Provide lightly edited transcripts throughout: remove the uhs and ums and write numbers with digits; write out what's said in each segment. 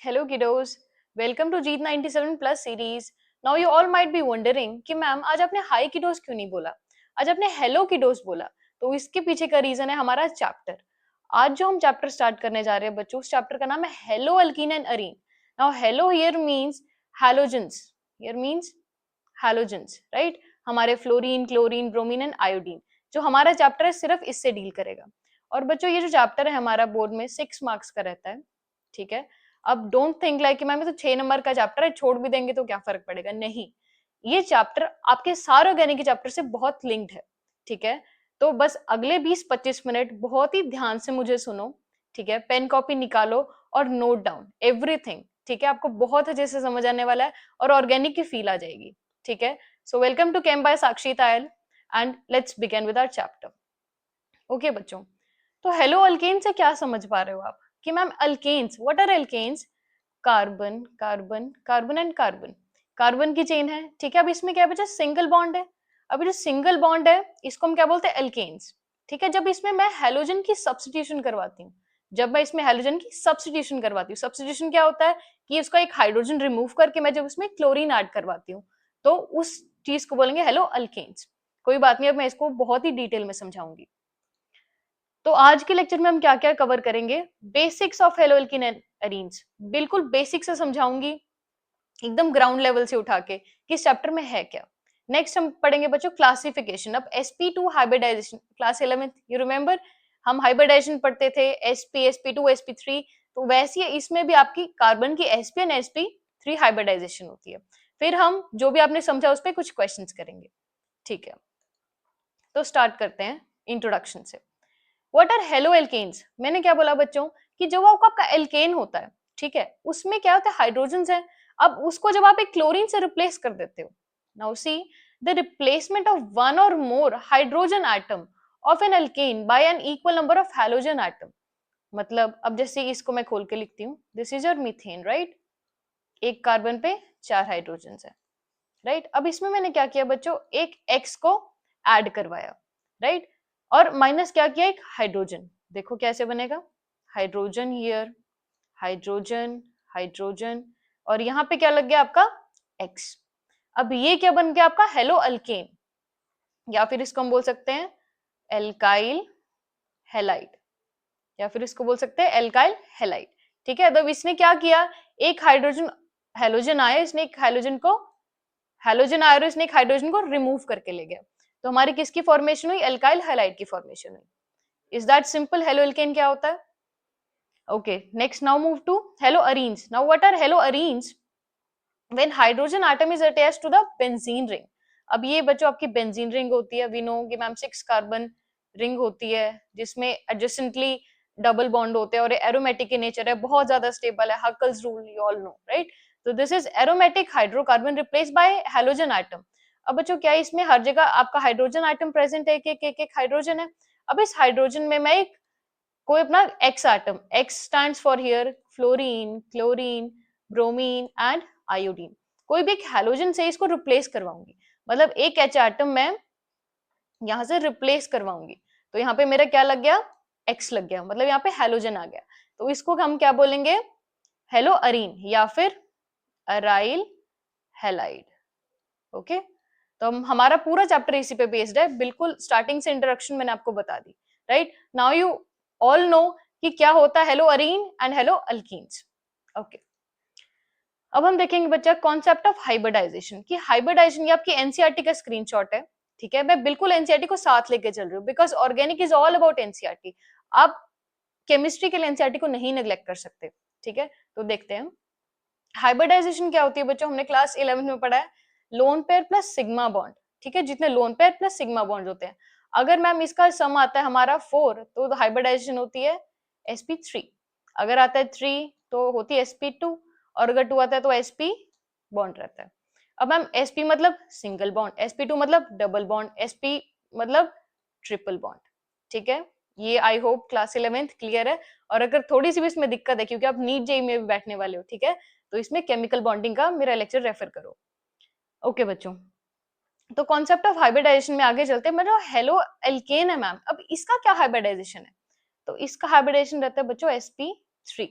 Hello kiddos, welcome to Jeet 97 Plus series. Now you all might be wondering कि ma'am आज आपने high kiddos क्यों नहीं बोला, आज आपने हेलो kiddos बोला. तो इसके पीछे का रीजन है हमारा चैप्टर. आज जो हम चैप्टर स्टार्ट करने जा रहे हैं बच्चों, उस चैप्टर का नाम है halo alkane and arene. Now halo here means halogens, here means halogens, right. हमारे fluorine, chlorine, bromine and iodine. जो हमारा चैप्टर है सिर्फ इससे डील करेगा. और बच्चों ये जो चैप्टर है हमारा बोर्ड में 6 मार्क्स का रहता है, ठीक है. अब डोंट थिंक लाइक कि मैम ये तो 6 नंबर का चैप्टर है, छोड़ भी देंगे तो क्या फर्क पड़ेगा. नहीं, ये चैप्टर आपके सारे ऑर्गेनिक के चैप्टर से बहुत लिंक्ड है, ठीक है. तो बस अगले 20-25 मिनट बहुत ही ध्यान से मुझे सुनो, ठीक है. पेन कॉपी निकालो और नोट डाउन एवरीथिंग, ठीक है. आपको बहुत अच्छे से समझ आने वाला है और ऑर्गेनिक की फील आ जाएगी, ठीक है. So welcome to Chem by Sakshi Tayal and let's begin with our chapter. Okay बच्चों, तो हेलो अल्केन से क्या समझ पा रहे हो आप कि ma'am alkanes, what are alkanes? Carbon carbon carbon and carbon, carbon की चेन है, ठीक है. अब इसमें क्या बचा, सिंगल बॉन्ड है. अब जो सिंगल बॉन्ड है इसको हम क्या बोलते हैं, एल्केन्स, ठीक है. जब इसमें मैं हेलोजन की सब्स्टिट्यूशन करवाती हूँ, जब मैं इसमें हेलोजन की सब्स्टिट्यूशन करवाती हूँ, सब्स्टिट्यूशन क्या होता है कि उसका एक हाइड्रोजन रिमूव करके मैं जब इसमें क्लोरीन ऐड करवाती हूँ, तो उस चीज को बोलेंगे हेलो अल्केन्स. कोई बात नहीं, अब मैं इसको बहुत ही डिटेल में समझाऊंगी. तो आज के लेक्चर में हम क्या क्या कवर करेंगे, basics of hello alkane and arenes, बिल्कुल बेसिक से समझाऊंगी, एकदम ग्राउंड लेवल से उठा के कि इस चैप्टर में है क्या. नेक्स्ट हम पढ़ेंगे बच्चों क्लासिफिकेशन. अब sp2 hybridization, class 11th you remember, हम हाइब्रिडाइजेशन पढ़ते थे sp sp2 sp3. तो वैसे ही इसमें भी आपकी कार्बन की sp एंड sp3 हाइब्रिडाइजेशन होती है. फिर हम जो भी आपने समझा उस पर कुछ क्वेश्चंस करेंगे, ठीक है. तो स्टार्ट करते हैं इंट्रोडक्शन से. What are haloalkanes? मैंने क्या बोला बच्चों कि जो आपका एल्केन होता है, ठीक है, उसमें क्या होता है, हाइड्रोजन है. अब उसको जब आप एक क्लोरीन से रिप्लेस कर देते हो, now see the replacement of one और more hydrogen atom of an alkane by an equal number of halogen atom. मतलब अब जैसे इसको मैं खोल के लिखती हूँ, this is your methane, right. एक कार्बन पे 4 हाइड्रोजन है, राइट. अब इसमें मैंने क्या किया बच्चों, एक एक्स को ऐड करवाया, राइट. और माइनस क्या किया, एक हाइड्रोजन. देखो कैसे बनेगा, हाइड्रोजन हियर, हाइड्रोजन, हाइड्रोजन, और यहाँ पे क्या लग गया आपका, एक्स. अब ये क्या बन गया आपका, हेलो अल्केन, या फिर इसको हम बोल सकते हैं एल्काइल हैलाइड, या फिर इसको बोल सकते हैं एल्काइल हैलाइड, ठीक है. तो इसने क्या किया, एक हाइड्रोजन हेलोजन आया, इसने एक हाइड्रोजन को, हेलोजन आया और इसने एक हाइड्रोजन को रिमूव करके ले गया. तो हमारी किसकी फॉर्मेशन हुई, एल्काइल हैलाइड की फॉर्मेशन हुई. Is that simple. Halo alkane क्या होता है. Okay, next now move to haloarenes. Now what are haloarenes? When hydrogen atom is attached to the benzene ring. अब ये बच्चों आपकी बेंजीन रिंग होती है, वी नो कि मैम 6 कार्बन रिंग होती है जिसमें एडजेसेंटली डबल बॉन्ड होते हैं और एरोमेटिक in नेचर है, बहुत ज्यादा स्टेबल है, Huckel's rule you all know, right. तो this is aromatic hydrocarbon replace by halogen atom. अब बच्चों क्या है, इसमें हर जगह आपका हाइड्रोजन एटम प्रेजेंट है, एक हाइड्रोजन है. अब इस हाइड्रोजन में मैं एक कोई अपना x atom, x stands for here fluorine, chlorine, bromine and iodine, कोई भी एक हैलोजन से इसको रिप्लेस करवाऊंगी. मतलब एक एच एटम मैं यहां से रिप्लेस करवाऊंगी, तो यहाँ पे मेरा क्या लग गया, एक्स लग गया, मतलब यहाँ पे हैलोजन आ गया. तो इसको हम क्या बोलेंगे, हेलो अरीन या फिर अराइल हैलाइड. ओके, तो हमारा पूरा चैप्टर इसी पे बेस्ड है, बिल्कुल स्टार्टिंग से इंट्रोडक्शन मैंने आपको बता दी, right. Now you all know कि क्या होता है halo arene and halo alkanes. Okay, अब हम देखेंगे बच्चा कॉन्सेप्ट ऑफ हाइब्रिडाइजेशन, कि हाइब्रिडाइजेशन ये आपकी एनसीईआरटी का स्क्रीनशॉट है, ठीक है. मैं बिल्कुल एनसीईआरटी को साथ लेके चल रही हूँ because organic is all about NCERT. आप केमिस्ट्री के लिए एनसीईआरटी को नहीं नेग्लेक्ट कर सकते, ठीक है. तो देखते हैं हाइब्रिडाइजेशन क्या होती है बच्चों, हमने क्लास 11 में पढ़ा है, lone pair plus sigma bond, ठीक है. जितने lone pair plus sigma bond होते हैं, अगर मैम इसका सम आता है हमारा 4 तो हाइब्रिडाइजेशन होती है sp3. अगर आता है 3 तो होती है sp2, और अगर 2 आता है तो sp बॉन्ड रहता है. अब मैम sp मतलब सिंगल बॉन्ड, sp2 मतलब डबल बॉन्ड, sp मतलब ट्रिपल बॉन्ड, ठीक है. ये I hope class 11th clear है. और अगर थोड़ी सी भी इसमें दिक्कत है क्योंकि आप नीट जेई में भी बैठने वाले हो, ठीक है, तो इसमें केमिकल बॉन्डिंग का मेरा लेक्चर रेफर करो. ओके बच्चों, तो कॉन्सेप्ट ऑफ हाइब्रिडाइजेशन में आगे चलते हैं. मतलब हेलो एल्केन है मैम, अब इसका क्या हाइब्रिडाइजेशन है, तो इसका हाइब्रिडाइजेशन रहता है बच्चों sp3,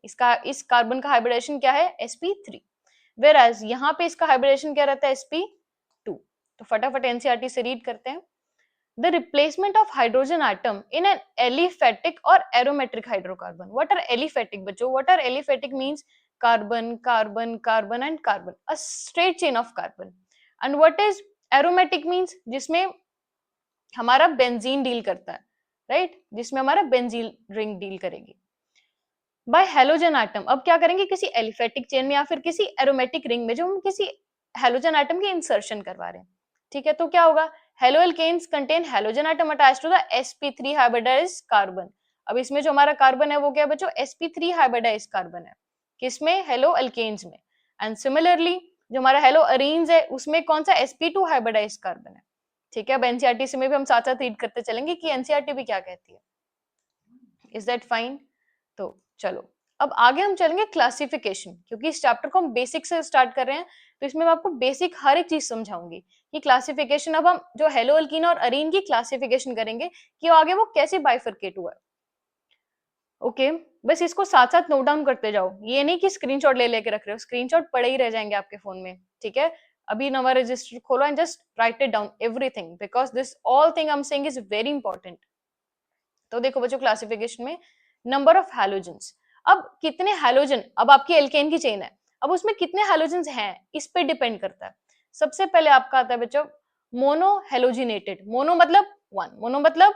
इसका इस कार्बन का हाइब्रिडाइजेशन क्या है sp3, whereas यहाँ पे इसका हाइब्रिडाइजेशन क्या रहता है sp2। तो फटाफट एनसीईआरटी से रीड करते हैं। The replacement of hydrogen atom in an aliphatic or aromatic hydrocarbon. What are aliphatic बच्चों? What are aliphatic means? Carbon, carbon, carbon and carbon. A straight chain of carbon. And what is aromatic means? जिसमें हमारा benzene deal करता है, right? जिसमें हमारा benzene ring deal करेगी। Bye halogen atom, अब क्या करेंगे? किसी एलिफेटिक चेन में या फिर किसी एरोमेटिक रिंग में जो हम किसी हेलोजन एटम की इंसर्शन करवा रहे हैं, ठीक है? तो क्या होगा? Haloalkanes contain halogen atom attached to the sp3 hybridized carbon. अब इसमें जो हमारा कार्बन है वो क्या है बच्चों? sp3 हाइब्रिडाइज्ड कार्बन है। किसमें? हेलो एल्केन्स में। एंड सिमिलरली जो हमारा हेलो अरीन्स है उसमें कौन सा? sp2 हाइब्रिडाइज्ड कार्बन है, ठीक है? अब एनसीईआरटी से में भी हम साथ साथ रीड करते चलेंगे कि एनसीईआरटी भी क्या कहती है। Is that fine? तो चलो अब आगे हम चलेंगे क्लासिफिकेशन, क्योंकि इस चैप्टर को हम बेसिक से स्टार्ट कर रहे हैं तो इसमें मैं आपको बेसिक हर एक चीज समझाऊंगी कि क्लासिफिकेशन। अब हम जो हेलो एल्कीन और अरीन की क्लासिफिकेशन करेंगे कि आगे वो कैसे बाइफरकेट हुआ है। ओके, बस इसको साथ साथ नोट डाउन करते जाओ, ये नहीं कि स्क्रीनशॉट ले लेके रख रहे हो, स्क्रीनशॉट पड़े ही रह जाएंगे आपके फोन में, ठीक है? अभी नवा रजिस्टर खोलो and just right it down everything, because this all thing I am saying is very important. तो देखो बच्चों, क्लासिफिकेशन में नंबर ऑफ हैलोजेंस। अब कितने हैलोजन, अब आपकी एल्केन की चेन है, अब उसमें कितने हैलोजेंस हैं इस पे डिपेंड करता है। सबसे पहले आपका आता है बच्चों मोनो हेलोजिनेटेड। मोनो मतलब वन, मोनो मतलब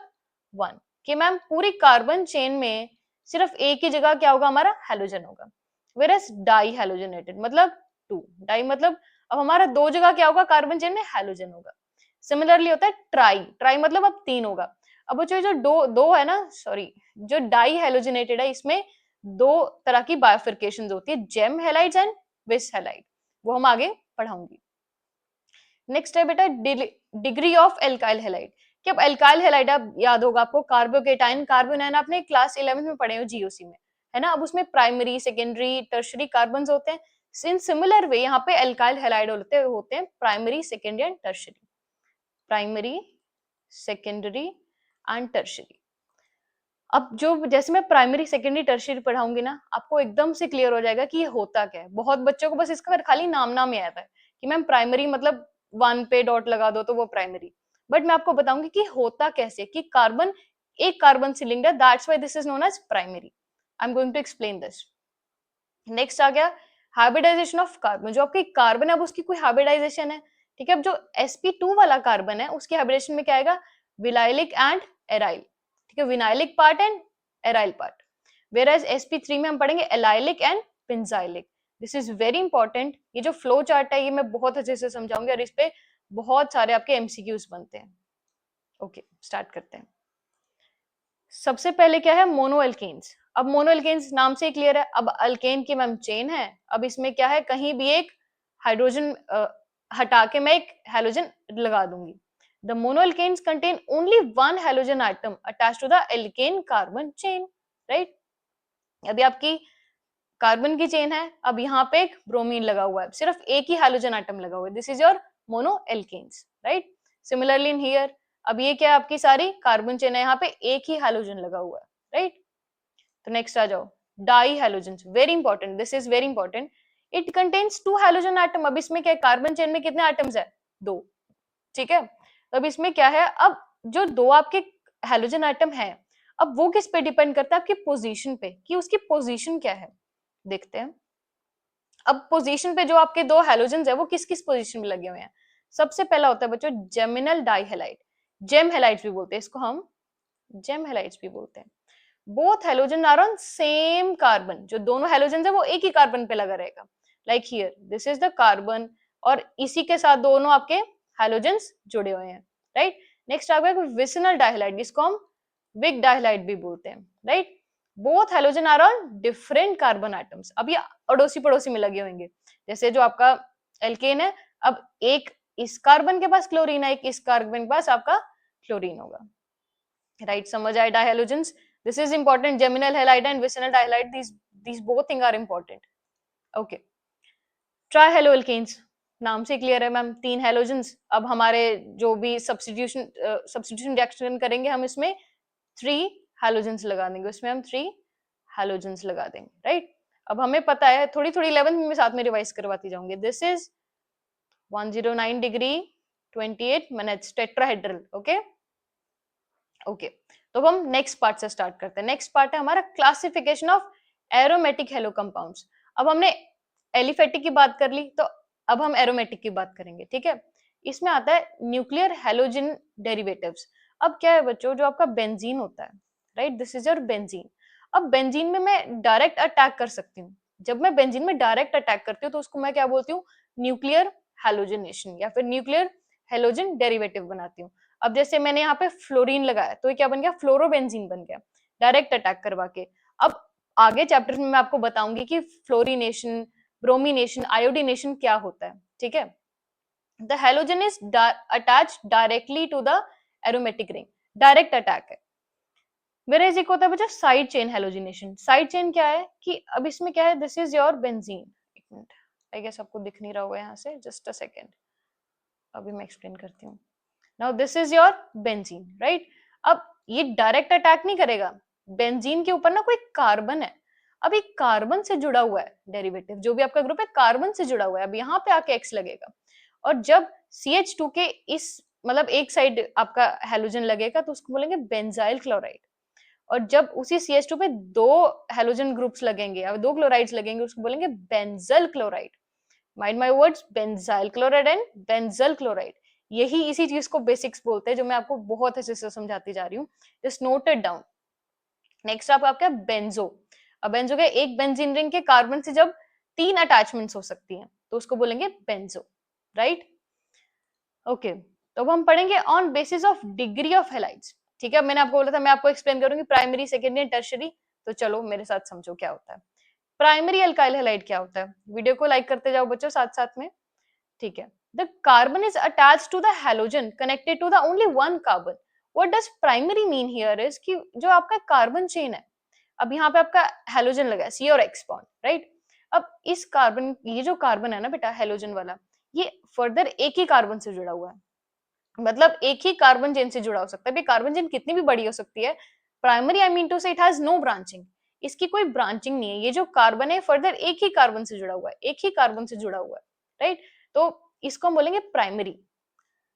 वन, कि मैम पूरी कार्बन चेन में सिर्फ एक ही जगह क्या होगा? हमारा हैलोजन होगा। वेरएस डाई हेलोजिनेटेड मतलब टू, डाई मतलब अब हमारा दो जगह क्या होगा? कार्बन चेन में हैलोजन होगा। सिमिलरली होता है ट्राई, ट्राई मतलब अब तीन होगा। अब बच्चों जो दो दो है ना, सॉरी, जो डाई हेलोजिनेटेड है इसमें दो तरह की बायोफिकेशन होती है, जेम हेलाइड्स एंड विस हेलाइड, वो हम आगे पढ़ाऊंगी। नेक्स्ट है बेटा डिग्री ऑफ एल्काइल हेलाइड, कि अब एल्काइल हेलाइड आप याद होगा आपको कार्बोकेटाइन, कार्बोनाइन आपने क्लास 11 में पढ़े हो जीओसी में, है ना? अब उसमें प्राइमरी, सेकेंडरी, टर्शरी कार्बन्स होते हैं। इन सिमिलर वे यहाँ पे एल्काइल हेलाइड होते हैं primary, secondary and tertiary, primary, secondary and tertiary. अब जो जैसे मैं प्राइमरी, सेकेंडरी, टर्शियरी पढ़ाऊंगी ना, आपको एकदम से क्लियर हो जाएगा कि ये होता क्या है। बहुत बच्चों को बस इसका खाली नाम ही आता है कि मैम प्राइमरी मतलब वन पे डॉट लगा दो तो वो प्राइमरी, बट मैं आपको बताऊंगी कि होता कैसे, कि कार्बन, एक carbon cylinder, that's why this is known as primary. I am going to explain this. Next आ गया हाइब्रिडाइजेशन ऑफ कार्बन। जो आपकी कार्बन है अब उसकी कोई हाइब्रिडाइजेशन है, ठीक है? अब जो sp2 वाला कार्बन है उसकी हाइब्रिडेशन में क्या आएगा? विनाइलिक एंड एराइल, ठीक है? Vinylic part and aryl part. Whereas sp3 में हम पढ़ेंगे allylic and benzylic. This is very important. ये जो फ्लो चार्ट है ये मैं बहुत अच्छे से समझाऊंगी और इस पे बहुत सारे आपके एमसीक्यूज बनते हैं। ओके, स्टार्ट करते हैं। सबसे पहले क्या है? Mono alkanes. अब मोनो एल्केन्स नाम से ही क्लियर है, अब अल्केन की मैम चेन है, अब इसमें क्या है? कहीं भी एक हाइड्रोजन हटा के मैं एक हैलोजन लगा दूंगी। The mono alkanes contain only one halogen atom attached to the alkane carbon chain, right? अभी आपकी कार्बन की चेन है, अब यहाँ पे एक ब्रोमीन लगा हुआ है, सिर्फ एक ही हैलोजन आइटम लगा हुआ है, this is your mono alkanes, right? Similarly in here, अब ये क्या है? आपकी सारी कार्बन चेन है, यहाँ पे एक ही हैलोजन लगा हुआ है, राइट? तो नेक्स्ट आ जाओ dihalogens, very important, this is very important. It contains two halogen atom. अब इसमें क्या है? कार्बन चेन में कितने एटम्स है? दो, ठीक है? तो अब इसमें क्या है? अब जो दो आपके हैलोजन एटम है, अब वो किस पे डिपेंड करता है? आपकी पोजीशन पे, कि उसकी पोजीशन क्या है, देखते हैं। अब पोजीशन पे जो आपके दो हैलोजेंस है वो किस किस पोजीशन में लगे हुए हैं? सबसे पहला होता है बच्चों जेमिनल डाइहैलाइड, जेम हैलाइड्स भी बोलते हैं इसको हम, जेम हैलाइड्स भी बोलते हैं। Both halogen are on same carbon, जो दोनों हैलोजन है वो एक ही कार्बन पे लगा रहेगा, like here this is the carbon और इसी के साथ दोनों आपके हैलोजेंस जुड़े हुए हैं, राइट? नेक्स्ट आ गया विसिनल डाइहैलाइड, जिसको हम विक डाइहैलाइड भी बोलते हैं, right? Both halogen are on different carbon atoms. अब ये अड़ोसी पड़ोसी में लगे होंगे, जैसे जो आपका एल्केन है, अब एक इस कार्बन के पास क्लोरीन है, एक इस कार्बन के पास आपका क्लोरीन होगा, राइट? समझ आए डाइहैलोजेंस? This is important. Geminal halide and vicinal dihalide, these both things are important. Okay. Trihaloalkanes, नाम से क्लियर है मैम, तीन हेलोजेंस। अब हमारे जो भी सब्स्टिट्यूशन रिएक्शन करेंगे हम इसमें थ्री हैलोजेंस लगा देंगे, उसमें हम थ्री हैलोजेंस लगा देंगे, राइट? अब हमें पता है, थोड़ी थोड़ी 11th में साथ में रिवाइज करवाती जाऊंगी। This is 109 degree 28 minutes tetrahedral. Okay okay, तो हम नेक्स्ट पार्ट से स्टार्ट करते हैं। नेक्स्ट पार्ट है हमारा classification of aromatic hello compounds. अब हमने एलिफेटिक की बात कर ली, तो अब हम एरोमेटिक की बात करेंगे। ठीक है, इसमें आता है न्यूक्लियर हेलोजन डेरिवेटिव्स। अब क्या है बच्चों, जो आपका बेंजीन होता है, right, this is your benzene. अब बेंजीन में मैं डायरेक्ट अटैक कर सकती हूँ। जब मैं बेंजीन में डायरेक्ट अटैक करती हूँ तो उसको मैं क्या बोलती हूँ, न्यूक्लियर हेलोजनेशन या फिर न्यूक्लियर हेलोजन डेरिवेटिव बनाती हूँ। अब जैसे मैंने यहाँ पे फ्लोरीन लगाया तो ये क्या बन गया, फ्लोरोबेंजीन बन गया, डायरेक्ट अटैक करवा के। अब आगे चैप्टर में मैं आपको बताऊंगी कि फ्लोरीनेशन, ब्रोमिनेशन, आयोडीनेशन क्या होता है। ठीक है, the halogen is attached directly to the aromatic ring, direct attack है। वेयर एक होता है बच्चा side chain halogenation. Side chain क्या है कि अब इसमें क्या है, दिस इज योर बेंजीन। एक मिनट, आई गेस आपको दिख नहीं रहा होगा यहाँ से, जस्ट अ सेकेंड, अभी मैं एक्सप्लेन करती हूँ। Now this is your benzene, right. अब ये डायरेक्ट अटैक नहीं करेगा, बेंजीन के ऊपर ना कोई कार्बन है। अब एक कार्बन से जुड़ा हुआ है डेरिवेटिव, जो भी आपका ग्रुप है कार्बन से जुड़ा हुआ है। अब यहाँ पे आके एक्स लगेगा, और जब CH2 के इस मतलब एक साइड आपका हेलोजन लगेगा तो उसको बोलेंगे बेंजाइल क्लोराइड। और जब उसी CH2 पे दो हेलोजन ग्रुप्स लगेंगे या दो क्लोराइड्स लगेंगे उसको बोलेंगे benzyl chloride. Mind my words, benzyl chloride and benzyl chloride. यही इसी चीज को बेसिक्स बोलते हैं, जो मैं आपको बहुत अच्छे से समझाती जा रही हूँ। Just note it down. Next आपका बेंजो। अब बेंजो के एक बेंजीन रिंग के कार्बन से जब 3 अटैचमेंट्स हो सकती हैं तो उसको बोलेंगे बेंजो, राइट। ओके, तो अब हम पढ़ेंगे on basis of degree of halides. ठीक है, मैंने आपको बोला था मैं आपको एक्सप्लेन करूंगी प्राइमरी, सेकेंडरी, टर्शियरी। तो चलो मेरे साथ समझो क्या होता है प्राइमरी अल्काइल हैलाइड। क्या होता है, वीडियो को लाइक करते जाओ बच्चों साथ साथ में। ठीक है, the carbon is attached to the halogen connected to the only one carbon. What does primary mean here is कि जो आपका कार्बन चेन है, अब यहाँ पे आपका हेलोजन लगा है, सी और एक्स बॉन्ड, राइट। अब इस कार्बन, ये जो कार्बन है ना बेटा हेलोजन वाला, ये फर्दर एक ही कार्बन से जुड़ा हुआ है। मतलब एक ही कार्बन चेन से जुड़ा हो सकता है। कार्बन चेन कितनी भी बड़ी हो सकती है, प्राइमरी आई मीन टू से इट हैज नो ब्रांचिंग। इसकी कोई ब्रांचिंग नहीं है। ये जो कार्बन है फर्दर एक ही कार्बन से जुड़ा हुआ है, एक ही कार्बन से जुड़ा हुआ है, राइट। तो इसको हम बोलेंगे primary,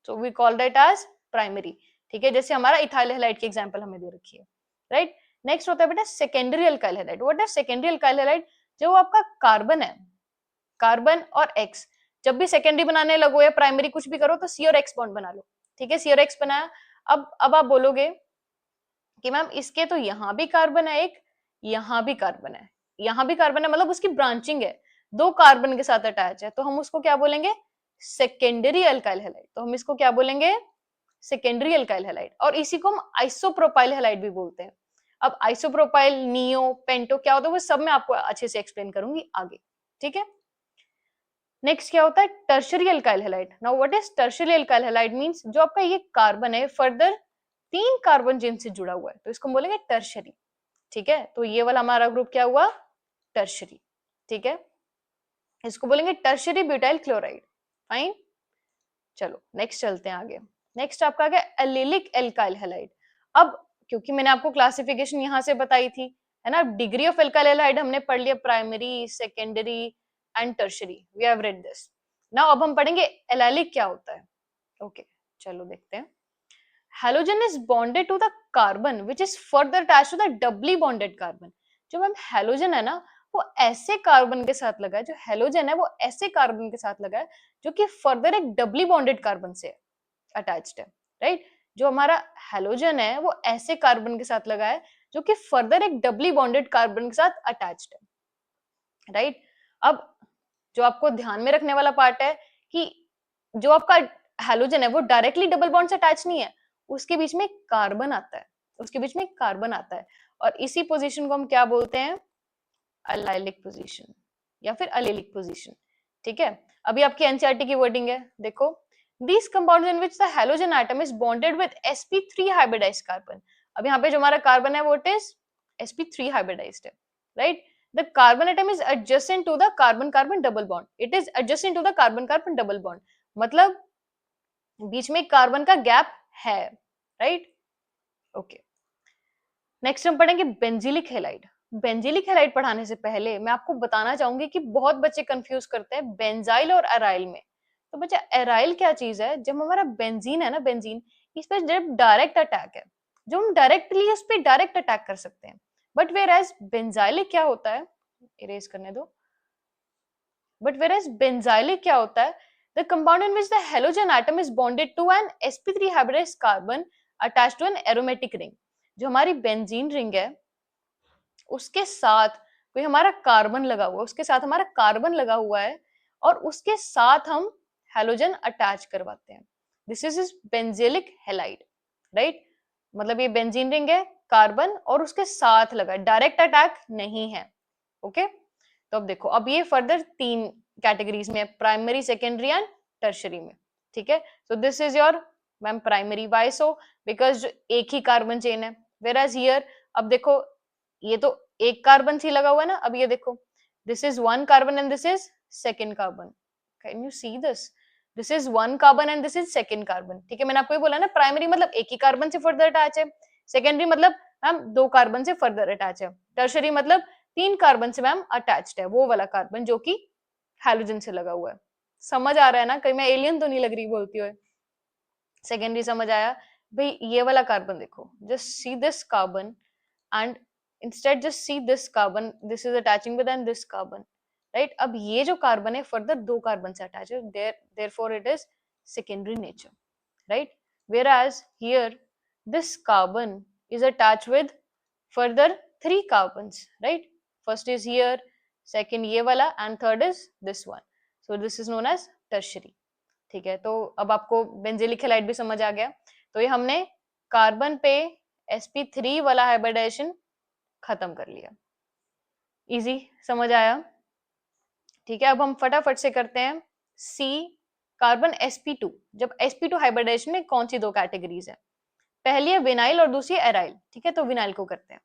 so we call that as primary. ठीक है, जैसे हमारा इथाइल हैलाइड की एग्जांपल हमें दे रखी है, राइट। नेक्स्ट होता है बेटा secondary alkyl halide. What is secondary alkyl halide, जो आपका कार्बन है, कार्बन और एक्स, जब भी सेकेंडरी बनाने लगो या प्राइमरी कुछ भी करो तो सी और एक्स बॉन्ड बना लो। ठीक है, सी और एक्स बनाया। अब आप बोलोगे कि मैम इसके तो यहाँ भी कार्बन है एक, यहाँ भी कार्बन है, यहाँ भी कार्बन है, मतलब उसकी ब्रांचिंग है, दो कार्बन के साथ अटैच है, तो हम उसको क्या बोलेंगे, सेकेंडरी अल्काइल हैलाइड। तो हम इसको क्या बोलेंगे, सेकेंडरी अल्काइल हैलाइड। और इसी को हम आइसोप्रोपाइल हैलाइड भी बोलते हैं। अब आइसोप्रोपाइल, नियो, पेंटो क्या होता है वो सब मैं आपको अच्छे से एक्सप्लेन करूंगी आगे। ठीक है, नेक्स्ट क्या होता है tertiary alkyl halide. Now what is tertiary alkyl halide means, जो आपका ये कार्बन है फर्दर 3 कार्बन चेन से जुड़ा हुआ है, तो इसको बोलेंगे टर्शरी। ठीक है, तो ये वाला हमारा ग्रुप क्या हुआ, टर्शरी। ठीक है, इसको बोलेंगे टर्शरी ब्यूटाइल क्लोराइड। फाइन, चलो नेक्स्ट चलते हैं आगे। नेक्स्ट आपका आ गया एलिलिक एल्काइल हैलाइड। अब क्योंकि मैंने आपको क्लासिफिकेशन यहाँ से बताई थी, है ना, डिग्री ऑफ एल्काइल हैलाइड हमने पढ़ लिया, primary, secondary and tertiary, we have read this. Now अब हम पढ़ेंगे एलिलिक क्या होता है। ओके, चलो देखते हैं। Halogen is bonded to the carbon which is further attached to the doubly bonded carbon। जो मैम हेलोजन है ना वो ऐसे कार्बन के साथ लगा है, जो हेलोजन है वो ऐसे कार्बन के साथ लगा है जो कि फर्दर एक डबली बॉन्डेड कार्बन से अटैच्ड है, राइट। जो हमारा हेलोजन है वो ऐसे कार्बन के साथ लगा है जो कि फर्दर एक डबली बॉन्डेड कार्बन के साथ अटैच्ड है, राइट। अब जो आपको ध्यान में रखने वाला पार्ट है कि जो आपका हेलोजन है वो डायरेक्टली डबल बॉन्ड से अटैच नहीं है, उसके बीच में कार्बन आता है, उसके बीच में कार्बन आता है, और इसी पोजीशन को हम क्या बोलते हैं, अलाइलिक पोजीशन या फिर अलेलिक पोजीशन। ठीक है, अभी आपकी एनसीईआरटी की वर्डिंग है, देखो, these compounds in which the halogen atom is bonded with sp3 hybridized carbon। अब यहाँ पे जो हमारा कार्बन है वो it is sp3 hybridized है, right। The carbon atom is adjacent to the carbon carbon double bond, it is adjacent to the carbon carbon double bond, मतलब बीच में कार्बन का गैप है, राइट। ओके, नेक्स्ट हम पढ़ेंगे benzylic halide. Benzylic halide पढ़ाने से पहले मैं आपको बताना चाहूंगी कि बहुत बच्चे कंफ्यूज करते हैं बेंजाइल और एराइल में। तो बच्चा एराइल क्या चीज है? जब हमारा बेंजीन है ना, बेंजीन, इस पे जब डायरेक्ट अटैक है, जो हम डायरेक्टली उस पे डायरेक्ट अटैक कर सकते हैं। बट वेयर एज बेंजाइलिक क्या होता है, इरेज करने दो। बट whereas benzylic क्या होता है? The compound in which the halogen atom is bonded to an sp3 hybridized carbon attached to an aromatic ring। जो हमारी बेंजीन रिंग है उसके साथ कोई हमारा कार्बन लगा हुआ है, उसके साथ हमारा कार्बन लगा हुआ है और उसके साथ हम हैलोजन अटैच करवाते हैं। This is benzylic halide, right? मतलब ये बेंजीन रिंग है, कार्बन और उसके साथ लगा, डायरेक्ट अटैक नहीं है। ओके, तो अब देखो, अब ये फर्दर 3 कैटेगरीज में, प्राइमरी, सेकेंडरी एंड टर्शरी में। ठीक है, so this is your ma'am primary. Why so? Because एक ही कार्बन चेन है। वेयर एज हियर, अब देखो, ये तो एक कार्बन सी लगा हुआ है ना, अब ये देखो, this is 1 carbon and this is second carbon. Can you see this? This is 1 carbon and this is second carbon. ठीक है, मैंने आपको ये बोला ना, प्राइमरी मतलब एक ही कार्बन से फर्दर अटैच है, सेकेंडरी मतलब मैम 2 कार्बन से फर्दर अटैच है, टर्शरी मतलब 3 कार्बन से मैम अटैच्ड है, वो वाला कार्बन जो कि हैलोजन से लगा हुआ है। समझ आ रहा है ना? कहीं मैं एलियन तो नहीं लग रही बोलती हुए? सेकेंडरी समझ आया भाई? ये वाला कार्बन देखो, just see this carbon and instead just see this carbon, this is attaching with and this carbon, right? अब ये जो कार्बन है फर्दर 2 कार्बन से अटैच है, therefore it is secondary nature, right? Whereas here this carbon is attached with further 3 carbons, right? First is here, second ये वाला and third is this one, so this is known as tertiary। ठीक है, तो अब आपको benzylic halide भी समझ आ गया। तो ये हमने कार्बन पे sp3 वाला हाइब्रिडाइजेशन खत्म कर लिया। इजी समझ आया? ठीक है, अब हम फटाफट से करते हैं सी, कार्बन sp2। जब sp2 हाइब्रिडाइजेशन में कौन सी 2 कैटेगरीज है? पहली है विनाइल और दूसरी एराइल। ठीक है, तो विनाइल को करते हैं।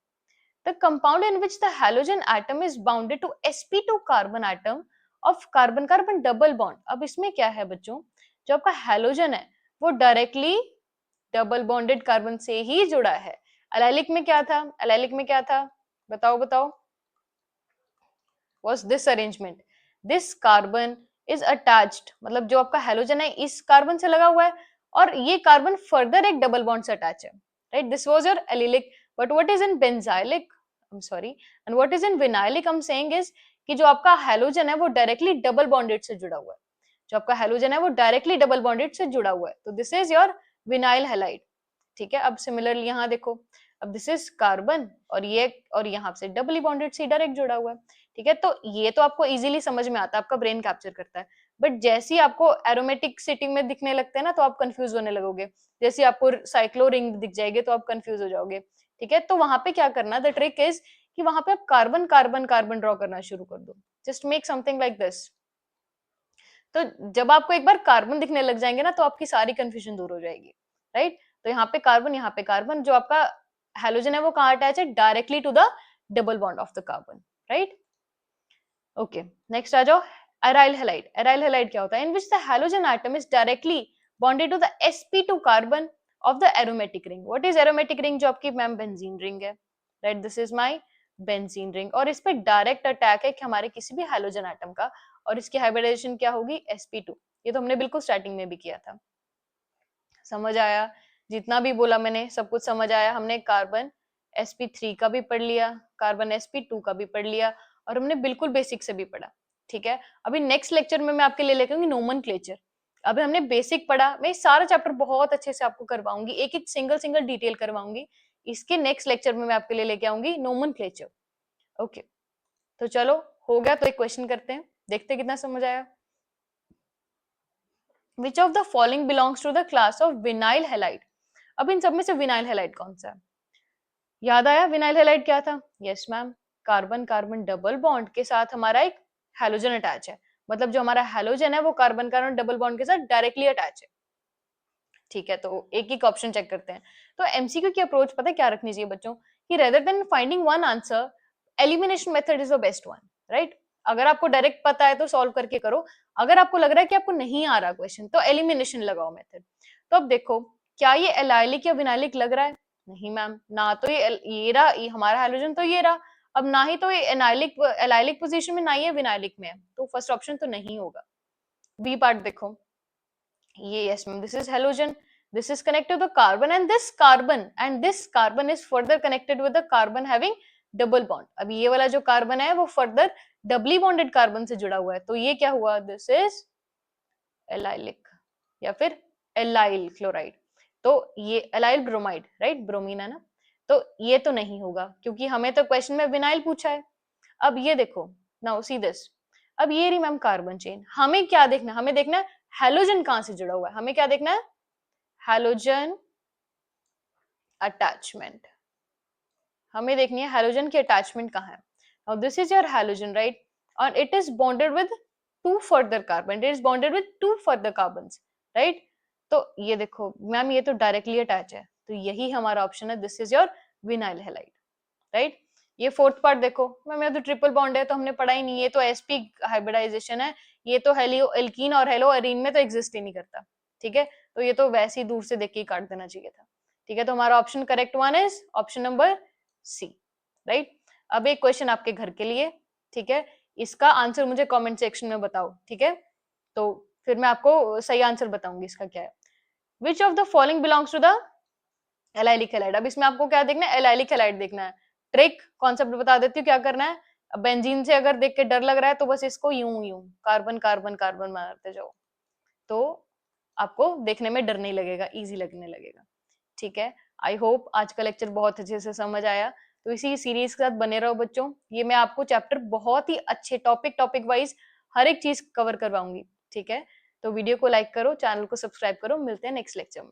The compound in which the halogen atom is bounded to sp2 carbon atom of carbon carbon double bond. अब इसमें क्या है बच्चों, जो आपका हैलोजन है वो डायरेक्टली डबल बॉन्डेड कार्बन से ही जुड़ा है। एलाइलिक में क्या था? एलाइलिक में क्या था? बताओ बताओ। was this arrangement, this carbon is attached, मतलब जो आपका हैलोजन है इस कार्बन से लगा हुआ है और ये कार्बन फर्दर एक डबल बॉन्ड से अटैच है, right? This was your allylic. But what is in benzylic, I am sorry, and what is in vinylic, I am saying is कि जो आपका हैलोजन है वो डायरेक्टली डबल बॉन्डेड से जुड़ा हुआ है। जो आपका हैलोजन है वो डायरेक्टली डबल बॉन्डेड से जुड़ा हुआ है, तो this is your vinyl halide. ठीक है, अब सिमिलरली यहाँ देखो, अब दिस इज कार्बन और यहाँ से डबली बॉन्डेड से डायरेक्ट जुड़ा हुआ है। ठीक है, तो ये तो आपको इजीली समझ में आता है, आपका ब्रेन कैप्चर करता है। बट जैसे ही आपको एरोमेटिक सिटी में दिखने लगते हैं ना, तो आप कंफ्यूज होने लगोगे। जैसे आपको साइक्लो रिंग दिख जाएगी तो आप कंफ्यूज हो जाओगे। ठीक है, तो वहां पे क्या करना, द ट्रिक इज कि वहां पे आप कार्बन कार्बन कार्बन ड्रॉ करना शुरू कर दो। Just make something like this. तो जब आपको एक बार कार्बन दिखने लग जाएंगे ना, तो आपकी सारी कंफ्यूजन दूर हो जाएगी, राइट? तो यहाँ पे कार्बन, जो आपका हैलोजन है वो कहाँ अटैच है? Directly to the double bond of the carbon, right? Okay, next आ जाओ, एराइल हैलाइड। एराइल हैलाइड क्या होता है? In which the halogen atom is directly bonded to the sp2 carbon of the aromatic ring. What is aromatic ring? जो आपकी ma'am benzene ring है, right? This is my benzene ring और इस पे direct attack है कि हमारे किसी भी हैलोजन एटम का, और इसकी हाइब्रिडाइजेशन क्या होगी? sp2। ये तो हमने बिल्कुल स्टार्टिंग में भी किया था। समझ आया? जितना भी बोला मैंने सब कुछ समझ आया? हमने कार्बन sp3 का भी पढ़ लिया, कार्बन sp2 का भी पढ़ लिया और हमने बिल्कुल बेसिक से भी पढ़ा। ठीक है, अभी नेक्स्ट लेक्चर में मैं आपके लिए लेकर आऊंगी नोमेनक्लेचर। अभी हमने बेसिक पढ़ा, मैं सारा चैप्टर बहुत अच्छे से आपको करवाऊंगी, एक एक सिंगल डिटेल करवाऊंगी। इसके नेक्स्ट लेक्चर में मैं आपके लिए लेके आऊंगी नोमेनक्लेचर। ओके, तो चलो हो गया, तो एक क्वेश्चन करते हैं, देखते हैं कितना समझ आया। Which of the following belongs to the class of vinyl halide? अब इन सब में से विनाइल हैलाइड कौन सा है? याद आया विनाइल हैलाइड क्या था? Yes ma'am, carbon carbon double bond के साथ हमारा एक हैलोजन अटैच है, मतलब जो हमारा हैलोजन है वो कार्बन कार्बन डबल बॉन्ड के साथ डायरेक्टली अटैच है। ठीक है, तो एक एक ऑप्शन चेक करते हैं। तो एमसीक्यू की अप्रोच पता है क्या रखनी चाहिए बच्चों, कि rather than finding one answer, elimination method is the best one, right? अगर आपको डायरेक्ट पता है तो सॉल्व करके करो, अगर आपको लग रहा है कि आपको नहीं आ रहा क्वेश्चन तो एलिमिनेशन लगाओ मेथड। तो अब देखो, क्या ये एलाइलिक या विनाइलिक लग रहा है? नहीं मैम, ना तो ये रहा, ये हमारा हाइड्रोजन तो ये रहा, अब ना ही तो ये एनाइलिक एलाइलिक पोजीशन में, ना ही ये विनाइलिक में है, तो फर्स्ट ऑप्शन तो नहीं होगा। बी पार्ट देखो, ये yes ma'am, this is halogen, this is connected to the carbon and this carbon is further connected with the carbon having double bond। अब ये वाला जो कार्बन है वो फर्दर डबली बॉन्डेड कार्बन से जुड़ा हुआ है, तो ये क्या हुआ, दिस इज एलाइलिक या फिर एलाइल क्लोराइड। तो ये एलाइल ब्रोमाइड, राइट, ब्रोमीन है ना, तो ये तो नहीं होगा क्योंकि हमें तो क्वेश्चन में विनाइल पूछा है। अब ये देखो, नाउ सी दिस, अब ये रही मैम कार्बन चेन, हमें क्या देखना, हमें देखना है हेलोजन कहां से जुड़ा हुआ है, हमें क्या देखना है, हेलोजन अटैचमेंट, हमें देखनी है हेलोजन की अटैचमेंट कहाँ है। Now this is your halogen, right, और it is bonded with two further carbon, it is bonded with two further carbons, right. तो ये देखो मैम ये तो डायरेक्टली अटैच है, तो यही हमारा ऑप्शन है, this is your vinyl halide, right. ये फोर्थ पार्ट देखो मैम, ये तो ट्रिपल बॉन्ड है तो हमने पढ़ा ही नहीं, ये तो sp हाइब्रिडाइजेशन है, ये तो हेलियो एल्कीन और हेलो एरीन में तो एग्जिस्ट ही नहीं करता, ठीक है, तो ये तो वैसे ही दूर से देख के काट देना चाहिए था, ठीक है। तो हमारा option correct one is option number C, right. अब एक क्वेश्चन आपके घर के लिए, ठीक है, इसका आंसर मुझे कमेंट सेक्शन में बताओ, ठीक है, तो फिर मैं आपको सही आंसर बताऊंगी इसका क्या है। Which of the following belongs to the allylic halide, अब इसमें आपको क्या देखना है, एलाइलिक हैलाइड देखना है। ट्रिक कॉन्सेप्ट बता देती हूँ क्या करना है, अब बेंजीन से अगर देख के डर लग रहा है तो बस इसको यूं यूं कार्बन कार्बन कार्बन मारते जाओ, तो आपको देखने में डर नहीं लगेगा, इजी लगने लगेगा, ठीक है। आई होप आज का लेक्चर बहुत अच्छे से समझ आया, तो इसी सीरीज के साथ बने रहो बच्चों, ये मैं आपको चैप्टर बहुत ही अच्छे टॉपिक वाइज हर एक चीज कवर करवाऊंगी, ठीक है। तो वीडियो को लाइक करो, चैनल को सब्सक्राइब करो, मिलते हैं नेक्स्ट लेक्चर में।